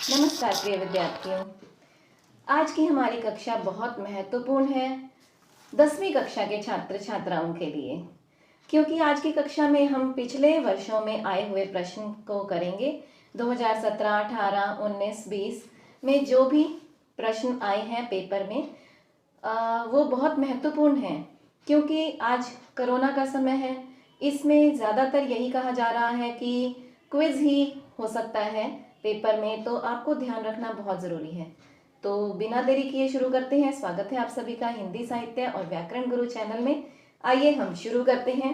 नमस्कार प्रिय विद्यार्थियों। आज की हमारी कक्षा बहुत महत्वपूर्ण है 10वीं कक्षा के छात्र छात्राओं के लिए, क्योंकि आज की कक्षा में हम पिछले वर्षों में आए हुए प्रश्न को करेंगे। 2017, 18, 19, 20 में जो भी प्रश्न आए हैं पेपर में वो बहुत महत्वपूर्ण हैं, क्योंकि आज कोरोना का समय है। इसमें ज़्यादातर यही कहा जा रहा है कि क्विज ही हो सकता है पेपर में, तो आपको ध्यान रखना बहुत ज़रूरी है। तो बिना देरी किए शुरू करते हैं। स्वागत है आप सभी का हिंदी साहित्य और व्याकरण गुरु चैनल में। आइए हम शुरू करते हैं।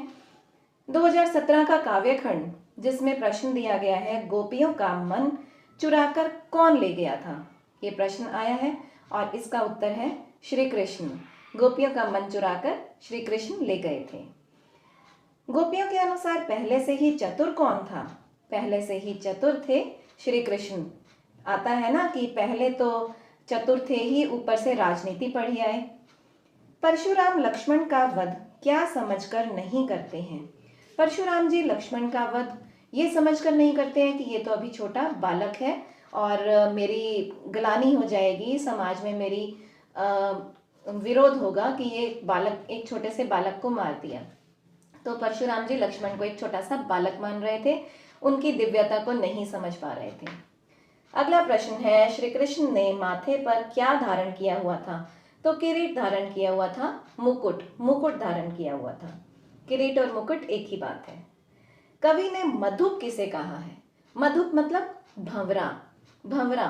2017 का काव्य खंड, जिसमें प्रश्न दिया गया है गोपियों का मन चुराकर कौन ले गया था। ये प्रश्न आया है और इसका उत्तर है श्री कृष्ण। गोपियों का मन चुराकर श्री कृष्ण ले गए थे। गोपियों के अनुसार पहले से ही चतुर कौन था? पहले से ही चतुर थे श्री कृष्ण। आता है ना कि पहले तो चतुर थे ही, ऊपर से राजनीति पढ़ी आए। परशुराम लक्ष्मण का वध क्या समझकर नहीं करते हैं? परशुराम जी लक्ष्मण का वध ये समझकर नहीं करते हैं कि ये तो अभी छोटा बालक है और मेरी ग्लानि हो जाएगी, समाज में मेरी विरोध होगा कि ये बालक, एक छोटे से बालक को मार दिया। तो परशुराम जी लक्ष्मण को एक छोटा सा बालक मान रहे थे, उनकी दिव्यता को नहीं समझ पा रहे थे। अगला प्रश्न है, श्री कृष्ण ने माथे पर क्या धारण किया हुआ था? तो किरीट धारण किया हुआ था, मुकुट धारण किया हुआ था। किरीट और मुकुट एक ही बात है। कवि ने मधुप किसे कहा है? मधुप मतलब भंवरा,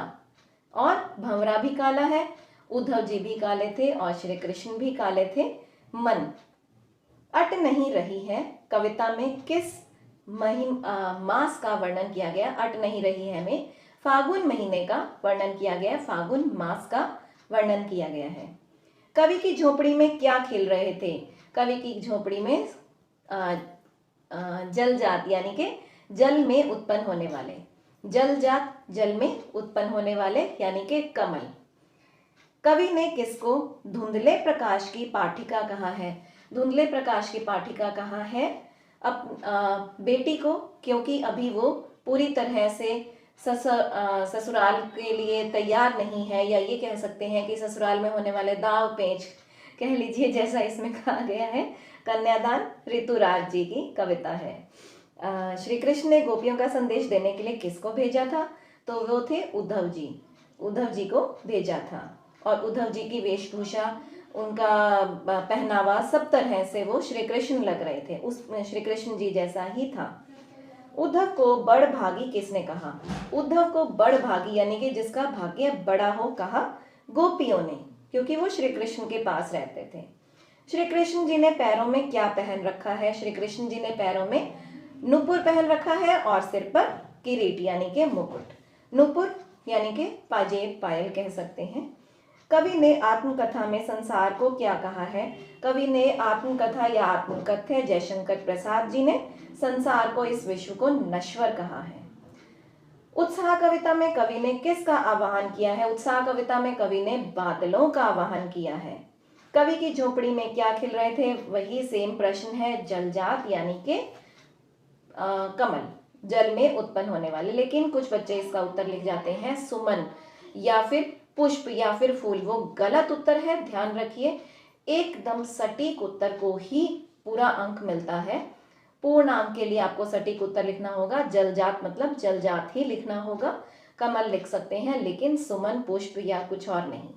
और भंवरा भी काला है। उद्धव जी भी काले थे और श्री कृष्ण भी काले थे। मन अट नहीं रही है कविता में किस मास का वर्णन किया गया? अट नहीं रही है में फागुन महीने का वर्णन किया गया, फागुन मास का वर्णन किया गया है। कवि की झोपड़ी में क्या खेल रहे थे? कवि की झोपड़ी में जलजात यानी कि जल में उत्पन्न होने वाले, जलजात जल में उत्पन्न होने वाले यानी कि कमल। कवि ने किसको धुंधले प्रकाश की पाठिका कहा है? धुंधले प्रकाश की पाठिका कहा है बेटी को, क्योंकि अभी वो पूरी तरह से ससुराल के लिए तैयार नहीं है, या ये कह सकते हैं कि ससुराल में होने वाले दाव पेच कह लीजिए, जैसा इसमें कहा गया है। कन्यादान ऋतुराज जी की कविता है। श्री कृष्ण ने गोपियों का संदेश देने के लिए किसको भेजा था? तो वो थे उद्धव जी को भेजा था। और उद्धव जी की वेशभूषा, उनका पहनावा, सब तरह से वो श्री कृष्ण लग रहे थे, उस श्री कृष्ण जी जैसा ही था। उद्धव को बड़भागी किसने कहा? उद्धव को बड़भागी यानी कि जिसका भाग्य बड़ा हो कहा गोपियों ने, क्योंकि वो श्री कृष्ण के पास रहते थे। श्री कृष्ण जी ने पैरों में क्या पहन रखा है? श्री कृष्ण जी ने पैरों में नुपुर पहन रखा है और सिर पर किरीट यानी कि मुकुट। नुपुर यानी कि पाजेब, पायल कह सकते हैं। कवि ने आत्मकथा में संसार को क्या कहा है? कवि ने आत्मकथा या आत्मकथ्य जयशंकर प्रसाद जी ने संसार को, इस विश्व को नश्वर कहा है। उत्साह कविता में कवि ने किसका आवाहन किया है? उत्साह कविता में कवि ने बादलों का आवाहन किया है। कवि की झोपड़ी में क्या खिल रहे थे? वही सेम प्रश्न है, जलजात यानी कि कमल, जल में उत्पन्न होने वाले। लेकिन कुछ बच्चे इसका उत्तर लिख जाते हैं सुमन या फिर पुष्प या फिर फूल। वो गलत उत्तर है, ध्यान रखिए। एकदम सटीक उत्तर को ही पूरा अंक मिलता है। पूर्ण अंक के लिए आपको सटीक उत्तर लिखना होगा। जलजात मतलब जलजात ही लिखना होगा। कमल लिख सकते हैं, लेकिन सुमन, पुष्प या कुछ और नहीं।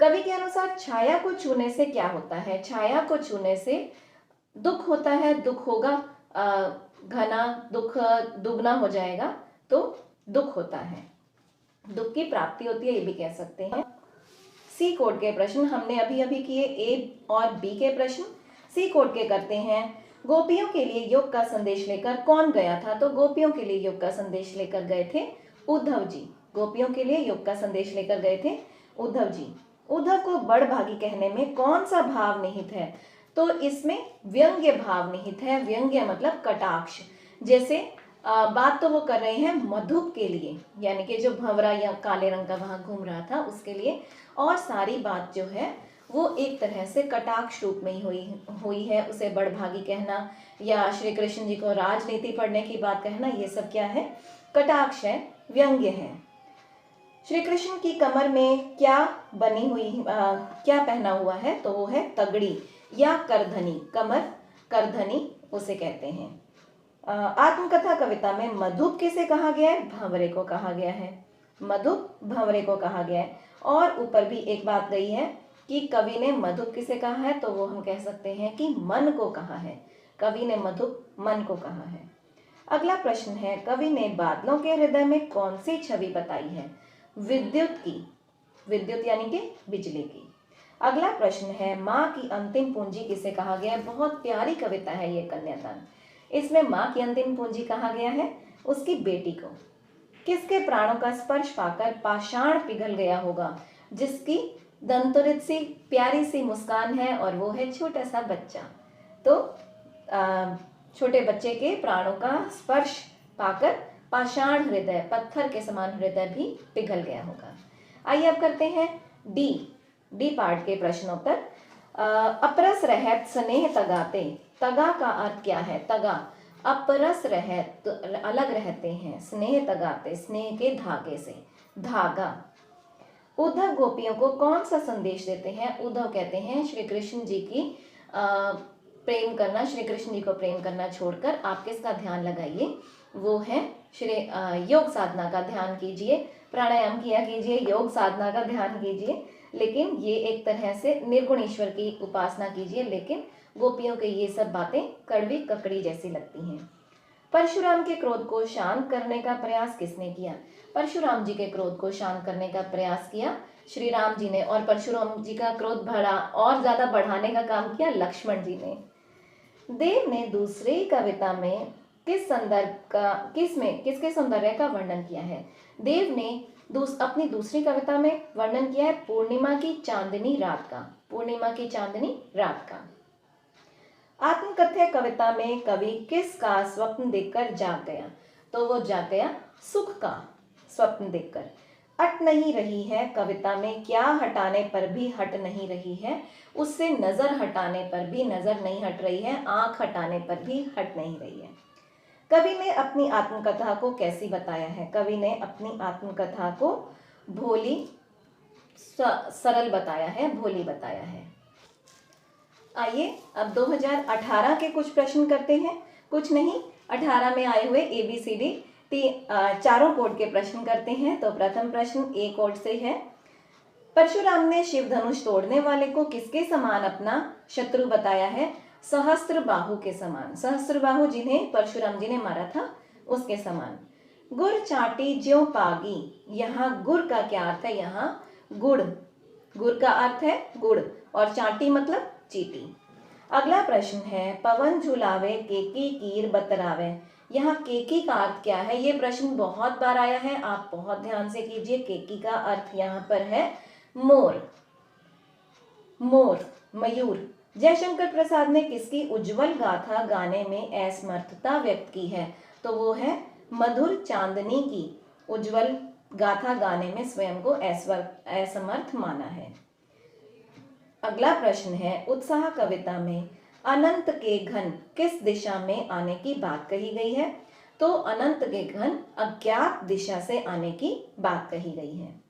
कवि के अनुसार छाया को छूने से क्या होता है? छाया को छूने से दुख होता है, दुख होगा, घना दुख दुगना हो जाएगा, तो दुख होता है, दुख की प्राप्ति होती है, ये भी कह सकते हैं। सी कोड के प्रश्न हमने अभी किए, ए और बी के प्रश्न सी कोड के करते हैं। गोपियों के लिए योग का संदेश लेकर कौन गया था? तो गोपियों के लिए योग का संदेश लेकर गए थे उद्धव जी। गोपियों के लिए योग का संदेश लेकर गए थे उद्धव जी। उद्धव को बड़भागी कहने में कौन सा भाव निहित है? तो इसमें व्यंग्य भाव निहित है। व्यंग्य मतलब कटाक्ष। जैसे बात तो वो कर रहे हैं मधुप के लिए, यानी कि जो भंवरा या काले रंग का वहां घूम रहा था उसके लिए, और सारी बात जो है वो एक तरह से कटाक्ष रूप में ही हुई है। उसे बड़भागी कहना या श्री कृष्ण जी को राजनीति पढ़ने की बात कहना, ये सब क्या है? कटाक्ष है, व्यंग्य है। श्री कृष्ण की कमर में क्या बनी हुई क्या पहना हुआ है, तो वो है तगड़ी या करधनी। कमर करधनी उसे कहते हैं। आत्मकथा कविता में मधुप किसे कहा गया है, भंवरे को कहा गया है। मधुप भंवरे को कहा गया है। और ऊपर भी एक बात गई है कि कवि ने मधुप किसे कहा है, तो वो हम कह सकते हैं कि मन को कहा है। कवि ने मधुप मन को कहा है। अगला प्रश्न है, कवि ने बादलों के हृदय में कौन सी छवि बताई है, विद्युत की। विद्युत यानी कि बिजली की। अगला प्रश्न है, माँ की अंतिम पूंजी किसे कहा गया है। बहुत प्यारी कविता है ये कन्यादान। इसमें माँ की अंतिम पूंजी कहा गया है उसकी बेटी को। किसके प्राणों का स्पर्श पाकर पाषाण पिघल गया होगा, जिसकी दंतुरित सी प्यारी सी मुस्कान है, और वो है छोटा सा बच्चा। तो छोटे बच्चे के प्राणों का स्पर्श पाकर पाषाण हृदय, पत्थर के समान हृदय भी पिघल गया होगा। आइए अब करते हैं डी पार्ट के प्रश्नोत्तर। अपरस रहत स्नेह तगाते, तगा का अर्थ क्या है। तगा अपरस रहत, अलग रहते हैं, स्नेह तगाते स्नेह के धागे से, धागा। उद्धव गोपियों को कौन सा संदेश देते हैं। उद्धव कहते हैं श्री कृष्ण जी की प्रेम करना, श्री कृष्ण जी को प्रेम करना छोड़कर आप किसका ध्यान लगाइए, वो है श्री योग साधना का ध्यान कीजिए, प्राणायाम किया कीजिए, योग साधना का ध्यान कीजिए, लेकिन ये एक तरह से निर्गुण ईश्वर की उपासना कीजिए। लेकिन गोपियों के ये सब बातें कड़वी ककड़ी जैसी लगती हैं। परशुराम के क्रोध को शांत करने का प्रयास किसने किया। परशुराम जी के क्रोध को शांत करने का प्रयास किया श्री राम जी ने, और परशुराम जी का क्रोध बढ़ा और ज्यादा बढ़ाने का काम किया लक्ष्मण जी ने। देव ने दूसरी कविता में किस संदर्भ का, किसके सौंदर्य का वर्णन किया है। देव ने अपनी दूसरी कविता में वर्णन किया है पूर्णिमा की चांदनी रात का, पूर्णिमा की चांदनी रात का। आत्मकथ्य कविता में कवि किसका स्वप्न देखकर जाग गया, तो वो जाग गया सुख का स्वप्न देखकर। अट नहीं रही है कविता में क्या हटाने पर भी हट नहीं रही है, उससे नजर हटाने पर भी नजर नहीं हट रही है, आंख हटाने पर भी हट नहीं रही है। कवि ने अपनी आत्मकथा को कैसी बताया है। कवि ने अपनी आत्मकथा को भोली सरल बताया है, भोली बताया है। आइए अब 2018 के कुछ प्रश्न करते हैं। कुछ नहीं, 18 में आए हुए ABCD चारों कोड के प्रश्न करते हैं। तो प्रथम प्रश्न A कोड से है, परशुराम ने शिव धनुष तोड़ने वाले को किसके समान अपना शत्रु बताया है। सहस्त्र बाहु के समान, सहस्त्र बाहु जिन्हें परशुराम जी ने मारा था उसके समान। गुड़ चाटी ज्यों पागी, यहाँ गुड़ का क्या अर्थ है। यहाँ गुड़, गुड़ का अर्थ है गुड़, और चाटी मतलब चीटी। अगला प्रश्न है, पवन झुलावे केकी कीर बतरावे, यहाँ केकी का अर्थ क्या है। ये प्रश्न बहुत बार आया है, आप बहुत ध्यान से कीजिए। केकी का अर्थ यहाँ पर है मोर, मोर, मयूर। जयशंकर प्रसाद ने किसकी उज्जवल गाथा गाने में असमर्थता व्यक्त की है, तो वो है मधुर चांदनी की उज्जवल गाथा गाने में स्वयं को असमर्थ माना है। अगला प्रश्न है, उत्साह कविता में अनंत के घन किस दिशा में आने की बात कही गई है, तो अनंत के घन अज्ञात दिशा से आने की बात कही गई है।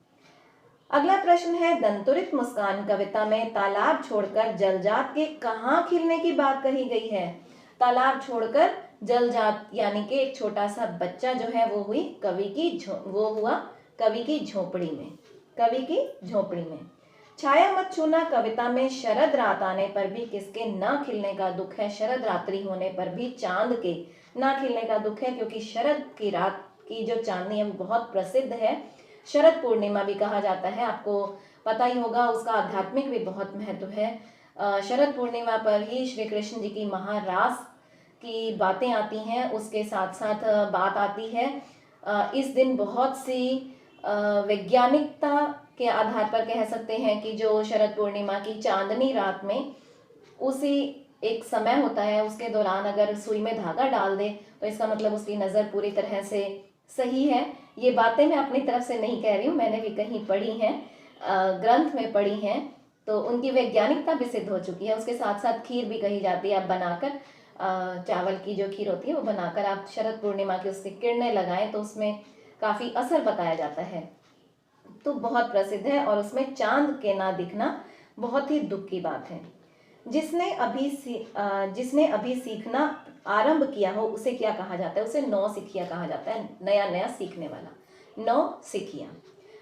अगला प्रश्न है, दंतुरित मुस्कान कविता में तालाब छोड़कर जलजात के कहाँ खिलने की बात कही गई है। तालाब छोड़कर जलजात यानी कि एक छोटा सा बच्चा जो है वो हुई वो हुआ कवि की झोपड़ी में, कवि की झोपड़ी में। छाया मत छूना कविता में शरद रात आने पर भी किसके न खिलने का दुख है। शरद रात्रि होने पर भी चांद के न खिलने का दुख है, क्योंकि शरद की रात की जो चांदनी है वो बहुत प्रसिद्ध है। शरद पूर्णिमा भी कहा जाता है, आपको पता ही होगा, उसका आध्यात्मिक भी बहुत महत्व है। शरद पूर्णिमा पर ही श्री कृष्ण जी की महारास की बातें आती हैं, उसके साथ साथ बात आती है इस दिन बहुत सी वैज्ञानिकता के आधार पर कह सकते हैं कि जो शरद पूर्णिमा की चांदनी रात में उसी एक समय होता है, उसके दौरान अगर सुई में धागा डाल दे तो इसका मतलब उसकी नज़र पूरी तरह से सही है। ये बातें मैं अपनी तरफ से नहीं कह रही हूँ, मैंने भी कहीं पढ़ी हैं, ग्रंथ में पढ़ी हैं, तो उनकी वैज्ञानिकता भी सिद्ध हो चुकी है। उसके साथ साथ खीर भी कही जाती है, आप बनाकर चावल की जो खीर होती है वो बनाकर आप शरद पूर्णिमा की उसकी किरणें लगाएं तो उसमें काफ़ी असर बताया जाता है। तो बहुत प्रसिद्ध है और उसमें चांद के ना दिखना बहुत ही दुख की बात है। जिसने अभी सीखना आरंभ किया हो उसे क्या कहा जाता है? उसे नौसिखिया कहा जाता है, नया नया सीखने वाला, नौसिखिया।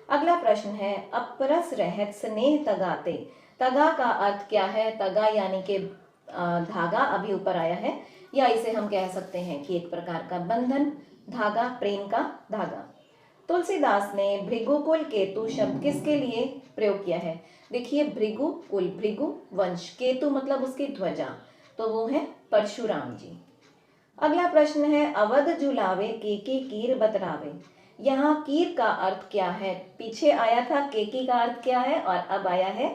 अगला प्रश्न है, अपरस रहत स्नेह तगाते। तगा का अर्थ क्या है? तगा यानी कि धागा, अभी ऊपर आया है, या इसे हम कह सकते हैं कि एक प्रकार का बंधन, धागा, प्रेम का धागा। तुलसीदास ने भृगुकुल केतु शब्द किसके लिए प्रयोग किया है? देखिए, भृगुकुल, भृगु वंश, केतु मतलब उसकी ध्वजा, तो वो है परशुराम जी। अगला प्रश्न है, अवध झुलावे केकी कीर बतरावे। यहाँ कीर का अर्थ क्या है? पीछे आया था केकी का अर्थ क्या है और अब आया है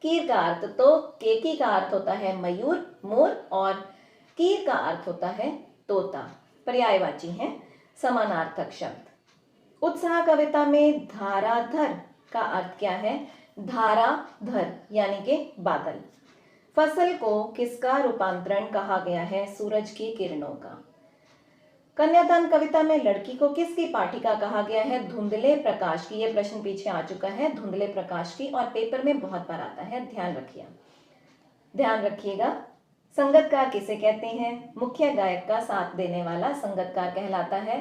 कीर का अर्थ। तो केकी का अर्थ होता है मयूर, मोर, और कीर का अर्थ होता है तोता, पर्यायवाची है, समानार्थक शब्द। उत्साह कविता में धाराधर का अर्थ क्या है? धाराधर यानी कि बादल। फसल को किसका रूपांतरण कहा गया है? सूरज की किरणों का। कन्यादान कविता में लड़की को किसकी पाठिका कहा गया है? धुंधले प्रकाश की। ये प्रश्न पीछे आ चुका है, धुंधले प्रकाश की, और पेपर में बहुत बार आता है, ध्यान रखिएगा। संगतकार किसे कहते हैं? मुख्य गायक का साथ देने वाला संगतकार कहलाता है।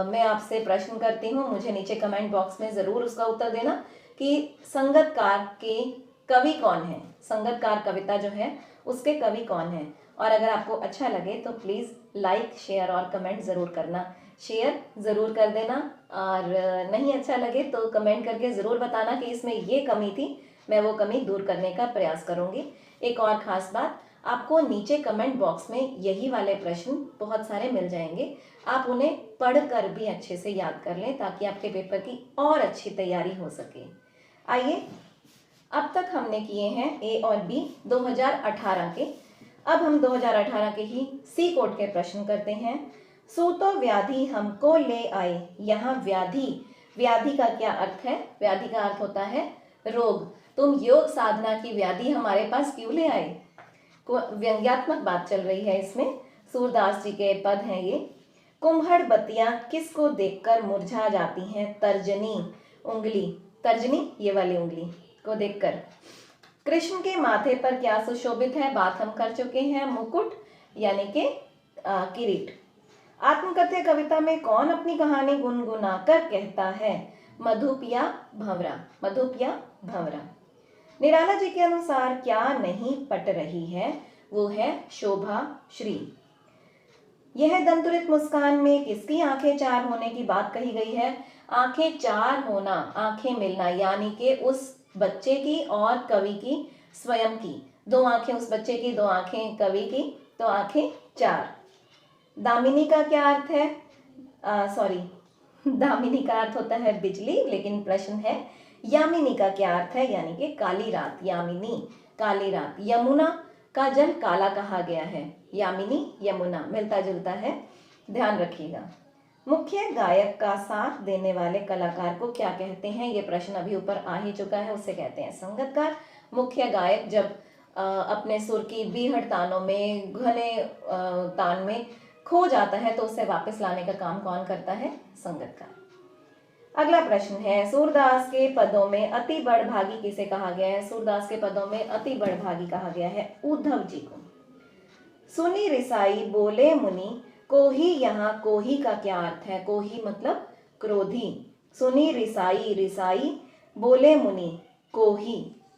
मैं आपसे प्रश्न करती हूँ, मुझे नीचे कमेंट बॉक्स में जरूर उसका उत्तर देना कि संगतकार के कवि कौन है, संगतकार कविता जो है उसके कवि कौन है। और अगर आपको अच्छा लगे तो प्लीज़ लाइक, शेयर और कमेंट ज़रूर करना। शेयर ज़रूर कर देना, और नहीं अच्छा लगे तो कमेंट करके ज़रूर बताना कि इसमें ये कमी थी, मैं वो कमी दूर करने का प्रयास करूँगी। एक और ख़ास बात, आपको नीचे कमेंट बॉक्स में यही वाले प्रश्न बहुत सारे मिल जाएंगे, आप उन्हें पढ़कर भी अच्छे से याद कर लें ताकि आपके पेपर की और अच्छी तैयारी हो सके। आइए, अब तक हमने किए हैं ए और बी 2018 के, अब हम 2018 के ही सी कोड के प्रश्न करते हैं। सूतो व्याधि हमको ले आए। यहाँ व्याधि का क्या अर्थ है? व्याधि का अर्थ होता है रोग। तुम योग साधना की व्याधि हमारे पास क्यों ले आए? व्यंग्यात्मक बात चल रही है इसमें, सूरदास जी के पद हैं ये। कुम्हड़ बत्तियां किसको देखकर मुरझा जाती हैं? तर्जनी उंगली, तर्जनी ये वाली उंगली को देखकर। कृष्ण के माथे पर क्या सुशोभित है? बात हम कर चुके हैं, मुकुट यानी कि किरीट। आत्मकथ्य कविता में कौन अपनी कहानी गुनगुनाकर कहता है? मधुपिया भंवरा। निराला जी के अनुसार क्या नहीं पट रही है? वो है शोभा श्री। यह दंतुरित मुस्कान में किसकी आंखें चार होने की बात कही गई है? आंखें चार होना, आंखें मिलना, यानी कि उस बच्चे की और कवि की स्वयं की। दो आंखें उस बच्चे की, दो आंखें कवि की, तो आंखें चार। दामिनी का क्या अर्थ है? दामिनी का अर्थ होता है बिजली, लेकिन प्रश्न है यामिनी का क्या अर्थ है? यानी कि काली रात, यामिनी काली रात। यमुना का जल काला कहा गया है, यामिनी यमुना, मिलता जुलता है, ध्यान रखिएगा। मुख्य गायक का साथ देने वाले कलाकार को क्या कहते हैं? ये प्रश्न अभी ऊपर आ ही चुका है, उसे कहते हैं संगतकार। मुख्य गायक जब अपने सुर की बीहड़ तानों में, घने तान में खो जाता है तो उसे वापस लाने का काम कौन करता है? संगतकार। अगला प्रश्न है, सूरदास के पदों में अति बड़भागी किसे कहा गया है? सूरदास के पदों में अति बड़भागी कहा गया है उद्धव जी को। सुनी रिसाई बोले मुनि कोही, यहाँ कोही का क्या अर्थ है? कोही मतलब क्रोधी। सुनी रिसाई, रिसाई बोले मुनि, कोही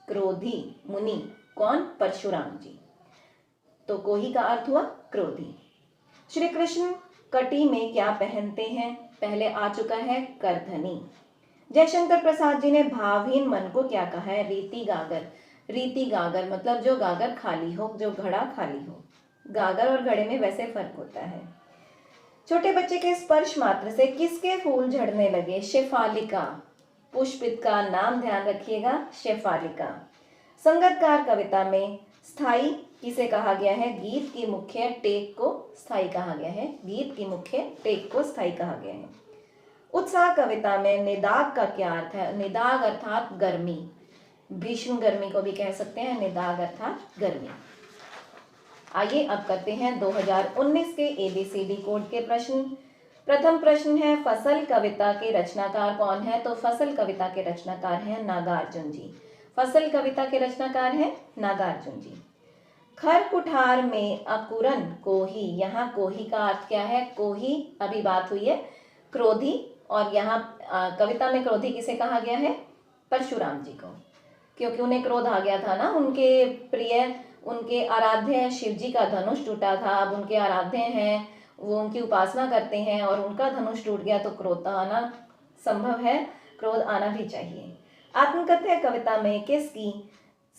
क्रोधी, मुनि कौन? परशुराम जी। तो कोही का अर्थ हुआ क्रोधी। श्री कृष्ण कटी में क्या पहनते हैं? पहले आ चुका है करधनी। जयशंकर प्रसाद जी ने भावहीन मन को क्या कहा है? रीति गागर। रीति गागर मतलब जो गागर खाली हो, जो घड़ा खाली हो। गागर और घड़े में वैसे फर्क होता है। छोटे बच्चे के स्पर्श मात्र से किसके फूल झड़ने लगे? शेफालिका। पुष्पित का नाम ध्यान रखिएगा, शेफालिका। संगतकार कविता में स्थाई किसे कहा गया है? गीत की मुख्य टेक को स्थाई कहा गया है, गीत की मुख्य टेक को स्थाई कहा गया है। उत्साह कविता में निदाग का क्या अर्थ है? निदाग अर्थात गर्मी, भीषण गर्मी को भी कह सकते हैं, निदाग अर्थात गर्मी। आइए अब करते हैं 2019 के ABCD कोड के प्रश्न। प्रथम प्रश्न है, फसल कविता के रचनाकार कौन है? तो फसल कविता के रचनाकार हैं नागार्जुन जी। फसल कविता के रचनाकार हैं नागार्जुन जी। खर कुठार में अकुरन कोही, यहाँ कोही का अर्थ क्या है? कोही अभी बात हुई है क्रोधी, और यहाँ कविता में क्रोधी किसे कहा गया है? परशुराम जी को, क्योंकि उन्हें क्रोध आ गया था ना, उनके प्रिय, उनके आराध्य शिव जी का धनुष टूटा था, अब उनके आराध्य हैं, वो उनकी उपासना करते हैं और उनका धनुष टूट गया तो क्रोध आना संभव है, क्रोध आना भी चाहिए। आत्मकथ्य कविता में किसकी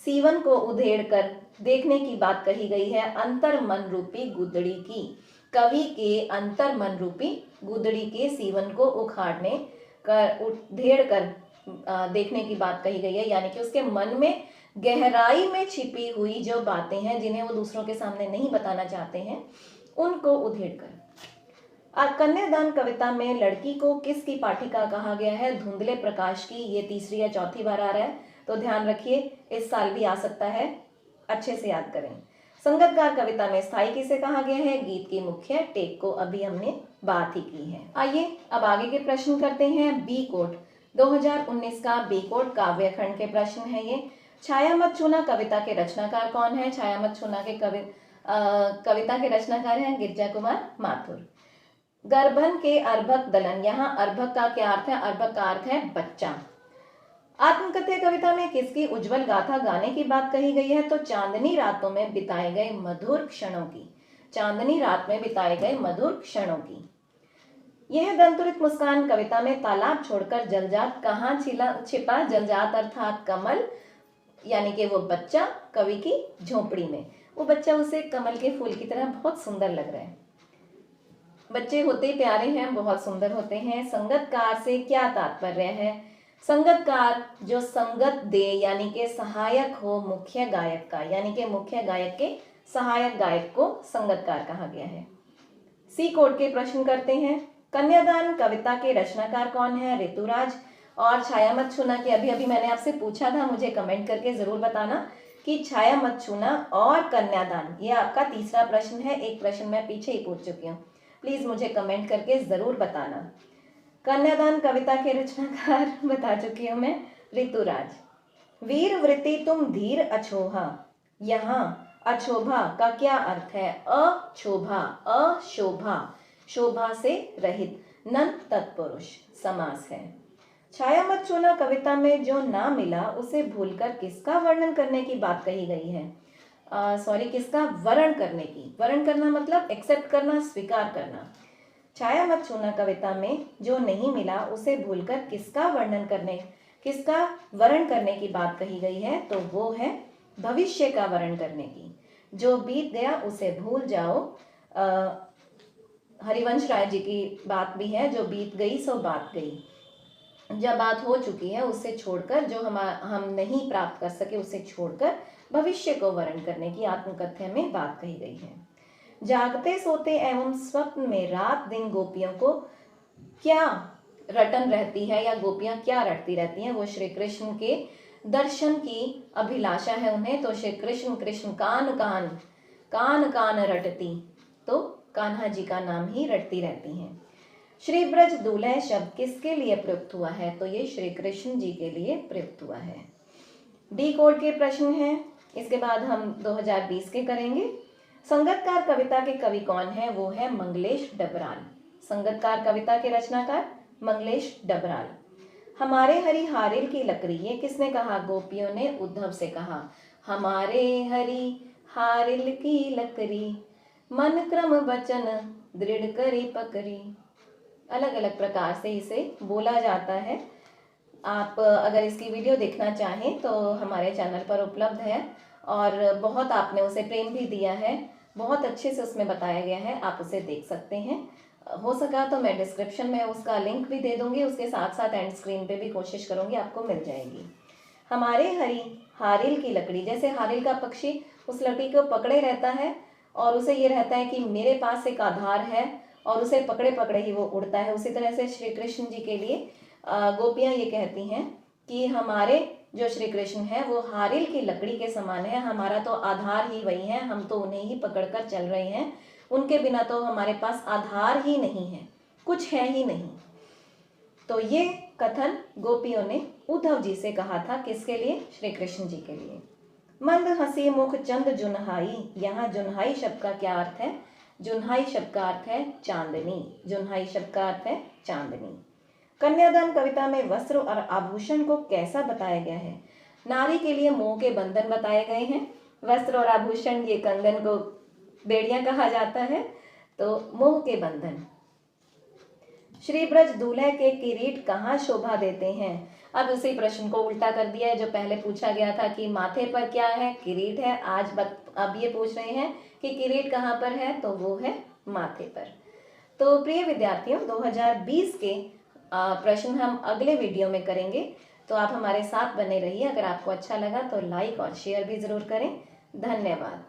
सीवन को उधेड़ कर देखने की बात कही गई है? अंतर मन रूपी गुदड़ी की। कवि के अंतर मन रूपी गुदड़ी के सीवन को उखाड़ने कर उधेड़ कर देखने की बात कही गई है, यानी कि उसके मन में गहराई में छिपी हुई जो बातें हैं जिन्हें वो दूसरों के सामने नहीं बताना चाहते हैं, उनको उधेड़ कर। कन्यादान कविता में लड़की को किसकी पाठिका कहा गया है? धुंधले प्रकाश की। ये तीसरी या चौथी बार आ रहा है, तो ध्यान रखिए, इस साल भी आ सकता है, अच्छे से याद करें। संगतकार कविता में स्थाई किसे कहा गया है? गीत की मुख्य टेक को अभी हमने बात ही की है। आइए अब आगे के प्रश्न करते हैं। बी कोट 2019 का बी कोट काव्य खंड के प्रश्न है ये। छाया मत छूना कविता के रचनाकार कौन है? छाया मत छूना के कविता के रचनाकार हैं गिरजा कुमार माथुर। गर्भन के अर्भक दलन, यहाँ अर्भक का क्या अर्थ है? अर्भक का अर्थ है बच्चा। आत्मकथ्य कविता में किसकी उज्जवल गाथा गाने की बात कही गई है? तो चांदनी रातों में बिताए गए मधुर क्षणों की। चांदनी रात में बिताए गए मधुर क्षणों की। यह दंतुरित मुस्कान कविता में तालाब छोड़कर जलजात कहाँ छिपा? जलजात अर्थात कमल, यानी कि वो बच्चा कवि की झोपड़ी में। वो बच्चा उसे कमल के फूल की तरह बहुत सुंदर लग रहा है। बच्चे होते ही प्यारे हैं, बहुत सुंदर होते हैं। संगतकार से क्या तात्पर्य है? संगतकार जो संगत दे, यानी कि सहायक हो मुख्य गायक का, यानी कि मुख्य गायक के सहायक गायक को संगतकार कहा गया है। सी कोड के प्रश्न करते हैं। कन्यादान कविता के रचनाकार कौन है? ऋतुराज। और छाया मत छूना की अभी मैंने आपसे पूछा था, मुझे कमेंट करके जरूर बताना कि छाया मत छूना और कन्यादान, ये आपका तीसरा प्रश्न है। एक प्रश्न मैं पीछे ही पूछ चुकी हूँ, प्लीज मुझे कमेंट करके जरूर बताना। कन्यादान कविता के रचनाकार बता चुकी हूं मैं, ऋतुराज। वीर वृत्ति तुम धीर अछोहा, यहाँ अछोभा का क्या अर्थ है? अछोभा, अशोभा, शोभा से रहित, नन तत्पुरुष समास है। छाया मत छूना कविता में जो ना मिला उसे भूलकर किसका वर्णन करने की बात कही गई है? किसका वर्ण करने की। वर्ण करना मतलब एक्सेप्ट करना, स्वीकार करना। छाया मत छूना कविता में जो नहीं मिला उसे भूलकर किसका वर्ण करने की बात कही गई है? तो वो है भविष्य का वर्ण करने की। जो बीत गया उसे भूल जाओ, हरिवंश राय जी की बात भी है, जो बीत गई सो बात गई। जब बात हो चुकी है उसे छोड़कर, जो हम नहीं प्राप्त कर सके उसे छोड़कर भविष्य को वर्ण करने की आत्मकथ्य में बात कही गई है। जागते सोते एवं स्वप्न में रात दिन गोपियों को क्या रटन रहती है, या गोपियां क्या रटती रहती हैं? वो श्री कृष्ण के दर्शन की अभिलाषा है उन्हें। तो श्री कृष्ण कृष्ण कान कान कान कान रटती, तो कान्हा जी का नाम ही रटती रहती हैं। श्री ब्रज दूल्हे शब्द किसके लिए प्रयुक्त हुआ है? तो ये श्री कृष्ण जी के लिए प्रयुक्त हुआ है। डी कोड के प्रश्न हैं, इसके बाद हम 2020 के करेंगे। संगतकार कविता के कवि कौन है? वो है मंगलेश डबराल। संगतकार कविता के रचनाकार मंगलेश डबराल। हमारे हरि हारिल की लकड़ी, ये किसने कहा? गोपियों ने उद्धव से कहा, हमारे हरि हारिल की लकड़ी, मन क्रम वचन दृढ़ करी पकड़ी। अलग अलग प्रकार से इसे बोला जाता है। आप अगर इसकी वीडियो देखना चाहें तो हमारे चैनल पर उपलब्ध है, और बहुत आपने उसे प्रेम भी दिया है, बहुत अच्छे से उसमें बताया गया है, आप उसे देख सकते हैं। हो सका तो मैं डिस्क्रिप्शन में उसका लिंक भी दे दूंगी, उसके साथ साथ एंड स्क्रीन पे भी कोशिश करूंगी आपको मिल जाएगी। हमारे हरि हारिल की लकड़ी, जैसे हारिल का पक्षी उस लकड़ी को पकड़े रहता है और उसे ये रहता है कि मेरे पास एक आधार है और उसे पकड़े पकड़े ही वो उड़ता है, उसी तरह से श्री कृष्ण जी के लिए गोपियाँ ये कहती हैं कि हमारे जो श्री कृष्ण है वो हारिल की लकड़ी के समान है, हमारा तो आधार ही वही है, हम तो उन्हें ही पकड़कर चल रहे हैं, उनके बिना तो हमारे पास आधार ही नहीं है। कुछ है ही नहीं। तो ये कथन गोपियों ने उद्धव जी से कहा था, किसके लिए? श्री कृष्ण जी के लिए। मंद हंसी मुख चंद जुन्हाई, यहाँ जुन्हाई शब्द का क्या अर्थ है? जुन्हाई शब्द का अर्थ है चांदनी। जुन्हाई शब्द का अर्थ है चांदनी। कन्यादान कविता में वस्त्र और आभूषण को कैसा बताया गया है? नारी के लिए मोह के बंधन बताए गए हैं। वस्त्र और आभूषण, ये कंगन को बेड़ियां कहा जाता है, तो मोह के बंधन। श्री ब्रज दूल्हे के किरीट कहाँ शोभा देते हैं? अब उसी प्रश्न को उल्टा कर दिया है। जो पहले पूछा गया था कि माथे पर क्या है, किरीट है, अब ये पूछ रहे हैं कि किरीट कहाँ पर है, तो वो है माथे पर। तो प्रिय विद्यार्थियों, 2020 के प्रश्न हम अगले वीडियो में करेंगे, तो आप हमारे साथ बने रहिए। अगर आपको अच्छा लगा तो लाइक और शेयर भी जरूर करें। धन्यवाद।